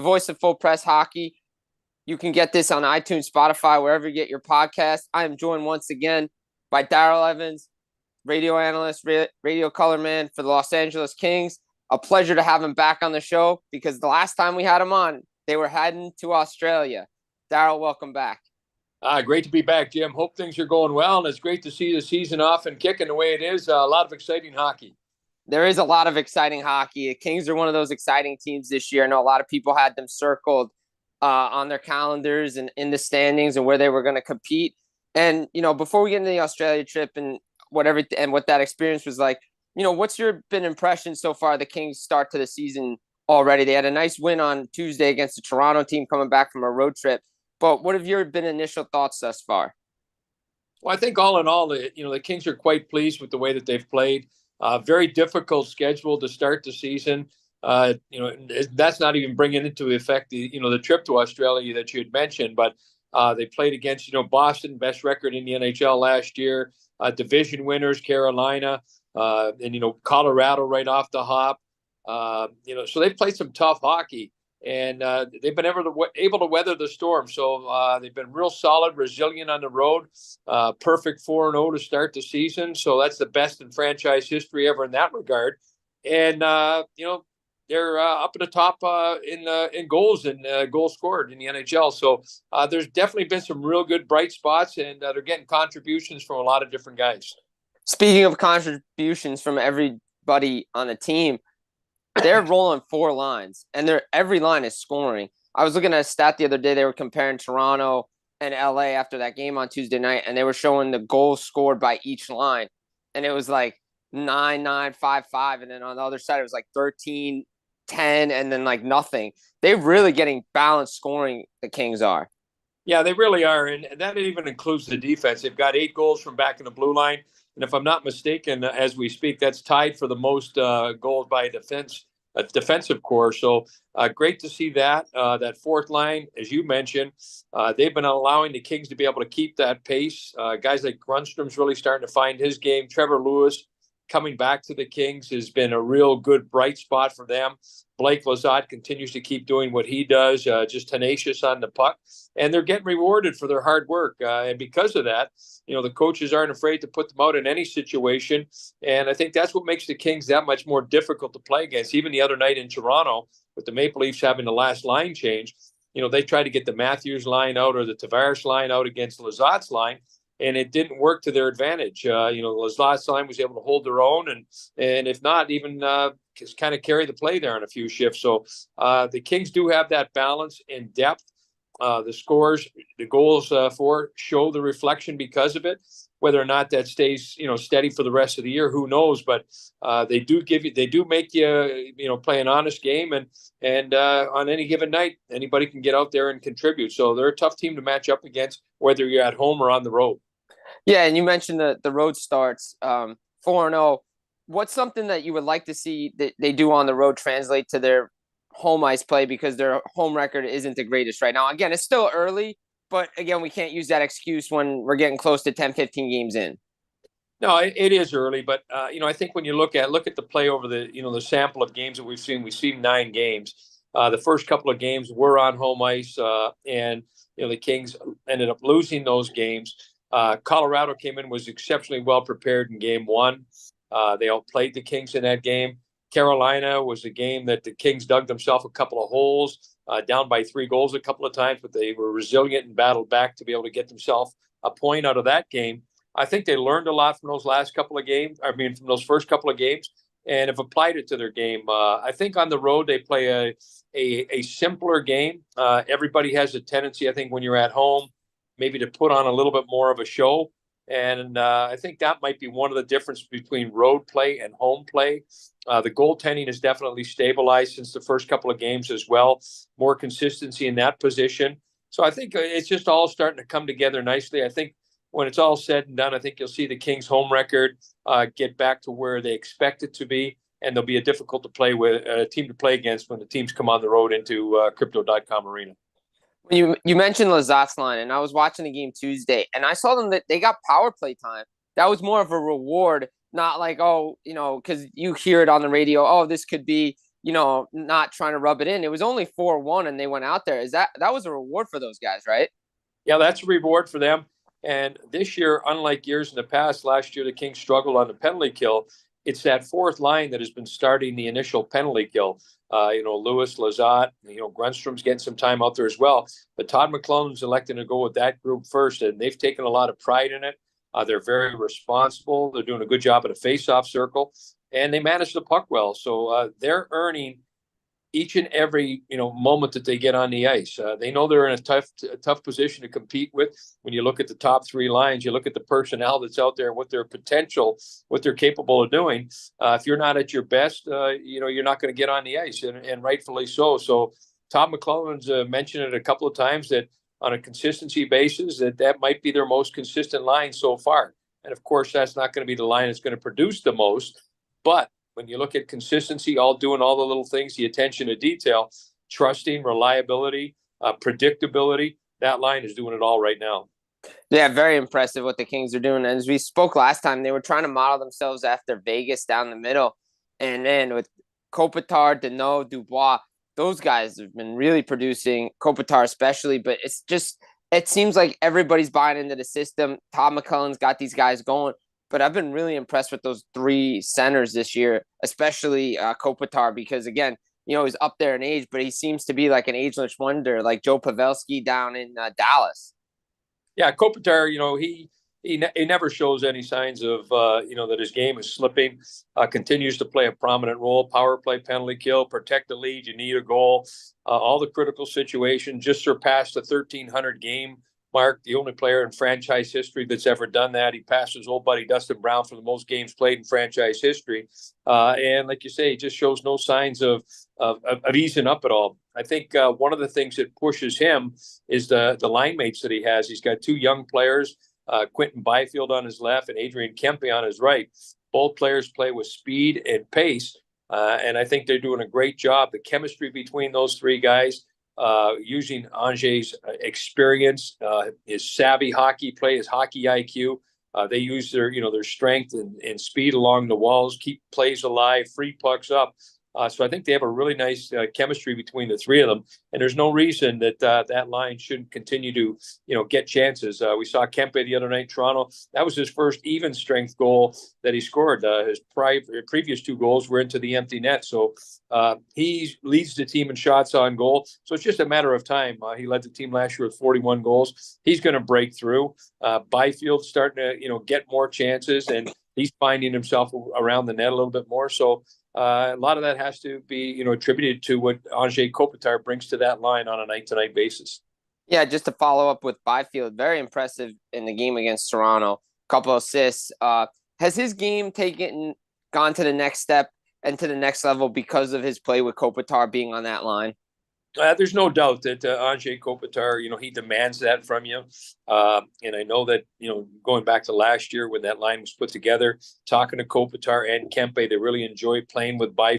the voice of Full Press Hockey. You can get this on iTunes, Spotify, wherever you get your podcast. I am joined once again by Daryl Evans, radio analyst, radio color man for the Los Angeles Kings. A pleasure to have him back on the show because the last time we had him on, they were heading to Australia. Daryl, welcome back. Great to be back, Jim. Hope things are going well, and it's great to see the season off and kicking the way it is. A lot of exciting hockey. There is a lot of exciting hockey. The Kings are one of those exciting teams this year. I know a lot of people had them circled on their calendars and in the standings and where they were going to compete. And, before we get into the Australia trip and what that experience was like, what's your impression so far the Kings start to the season already? They had a nice win on Tuesday against the Toronto team coming back from a road trip. But what have your initial thoughts thus far? Well, I think all in all, the Kings are quite pleased with the way that they've played. Very difficult schedule to start the season. That's not even bringing into effect the trip to Australia that you had mentioned. But they played against Boston, best record in the NHL last year. Division winners, Carolina, and Colorado right off the hop. So they've played some tough hockey. And they've been able to weather the storm. So they've been real solid, resilient on the road. Perfect 4-0 to start the season. So that's the best in franchise history ever in that regard. And, they're up at the top in goals and goals scored in the NHL. So there's definitely been some real good bright spots, and they're getting contributions from a lot of different guys. Speaking of contributions from everybody on the team, they're rolling 4 lines, and every line is scoring. I was looking at a stat the other day. They were comparing Toronto and LA after that game on Tuesday night, and they were showing the goals scored by each line. And it was like 9-9, 5-5, and then on the other side, it was like 13-10, and then like nothing. They're really getting balanced scoring, the Kings are. Yeah, they really are, and that even includes the defense. They've got 8 goals from back in the blue line. And if I'm not mistaken, as we speak, that's tied for the most goals by a defensive core. So great to see that. That fourth line, as you mentioned, they've been allowing the Kings to be able to keep that pace. Guys like Grundstrom's really starting to find his game. Trevor Lewis coming back to the Kings has been a real good bright spot for them. Blake Lizotte continues to keep doing what he does, just tenacious on the puck. And they're getting rewarded for their hard work. And because of that, the coaches aren't afraid to put them out in any situation. And I think that's what makes the Kings that much more difficult to play against. Even the other night in Toronto, with the Maple Leafs having the last line change, they tried to get the Matthews line out or the Tavares line out against Lizotte's line. And it didn't work to their advantage. Lizotte's line was able to hold their own, and if not, even just kind of carry the play there on a few shifts. So the Kings do have that balance and depth. The scores, the goals for show the reflection because of it. Whether or not that stays, steady for the rest of the year, who knows? But they do make you, play an honest game, and on any given night, anybody can get out there and contribute. So they're a tough team to match up against, whether you're at home or on the road. Yeah, and you mentioned the road starts 4-0. What's something that you would like to see that they do on the road translate to their home ice play, because their home record isn't the greatest right now? Again, it's still early, but again, we can't use that excuse when we're getting close to 10, 15 games in. No, it is early, but I think when you look at the play over the sample of games that we've seen 9 games. The first couple of games were on home ice, and the Kings ended up losing those games. Colorado came in, was exceptionally well prepared in game 1. They outplayed the Kings in that game. Carolina was a game that the Kings dug themselves a couple of holes, down by 3 goals a couple of times, but they were resilient and battled back to be able to get themselves a point out of that game. I think they learned a lot from those from those first couple of games, and have applied it to their game. I think on the road they play a simpler game. Everybody has a tendency, I think, when you're at home, maybe to put on a little bit more of a show. And I think that might be one of the differences between road play and home play. The goaltending has definitely stabilized since the first couple of games as well. More consistency in that position. So I think it's just all starting to come together nicely. I think when it's all said and done, I think you'll see the Kings' home record get back to where they expect it to be. And they'll be a difficult team to play against when the teams come on the road into Crypto.com Arena. You mentioned Lizotte's line, and I was watching the game Tuesday, and I saw them that they got power play time. That was more of a reward, not like, because you hear it on the radio, this could be not trying to rub it in. It was only 4-1 and they went out there. That was a reward for those guys, right? Yeah, that's a reward for them. And this year, unlike years in the past, last year the Kings struggled on the penalty kill. It's that fourth line that has been starting the initial penalty kill. Lewis, Lazat, Grunstrom's getting some time out there as well. But Todd McClellan's electing to go with that group first, and they've taken a lot of pride in it. They're very responsible. They're doing a good job at a face-off circle, and they manage the puck well. So they're earning each and every moment that they get on the ice. They know they're in a tough position to compete with. When you look at the top three lines, you look at the personnel that's out there, what their potential, what they're capable of doing. If you're not at your best, you're not going to get on the ice, and rightfully so. So Tom McClellan's mentioned it a couple of times that on a consistency basis, that might be their most consistent line so far. And of course, that's not going to be the line that's going to produce the most, but when you look at consistency, doing all the little things, the attention to detail, trusting, reliability, predictability, that line is doing it all right now. Yeah, very impressive what the Kings are doing. And as we spoke last time, they were trying to model themselves after Vegas down the middle. And then with Kopitar, Deneau, Dubois, those guys have been really producing, Kopitar especially. But it seems like everybody's buying into the system. Todd McClellan's got these guys going. But I've been really impressed with those three centers this year, especially Kopitar, because, again, he's up there in age, but he seems to be like an ageless wonder, like Joe Pavelski down in Dallas. Yeah, Kopitar, he never shows any signs of, that his game is slipping, continues to play a prominent role, power play, penalty kill, protect the lead, you need a goal, all the critical situations, just surpassed the 1,300 game mark, the only player in franchise history that's ever done that. He passed his old buddy Dustin Brown for the most games played in franchise history. And like you say, he just shows no signs of easing up at all. I think one of the things that pushes him is the line mates that he has. He's got two young players, Quentin Byfield on his left and Adrian Kempe on his right. Both players play with speed and pace. And I think they're doing a great job. The chemistry between those three guys, using Ange's experience, his savvy hockey play, his hockey IQ. They use their strength and speed along the walls, keep plays alive, free pucks up. So I think they have a really nice chemistry between the three of them, and there's no reason that that line shouldn't continue to get chances. We saw Kempe the other night in Toronto. That was his first even strength goal that he scored. His previous two goals were into the empty net. So he leads the team in shots on goal. So it's just a matter of time. He led the team last year with 41 goals. He's going to break through. Byfield's starting to get more chances, and he's finding himself around the net a little bit more. So a lot of that has to be, attributed to what Anze Kopitar brings to that line on a night-to-night basis. Yeah, just to follow up with Byfield, very impressive in the game against Toronto. Couple assists. Has his game gone to the next step and to the next level because of his play with Kopitar being on that line? There's no doubt that Anze Kopitar, he demands that from you. And I know that, going back to last year when that line was put together, talking to Kopitar and Kempe, they really enjoy playing with Byfield.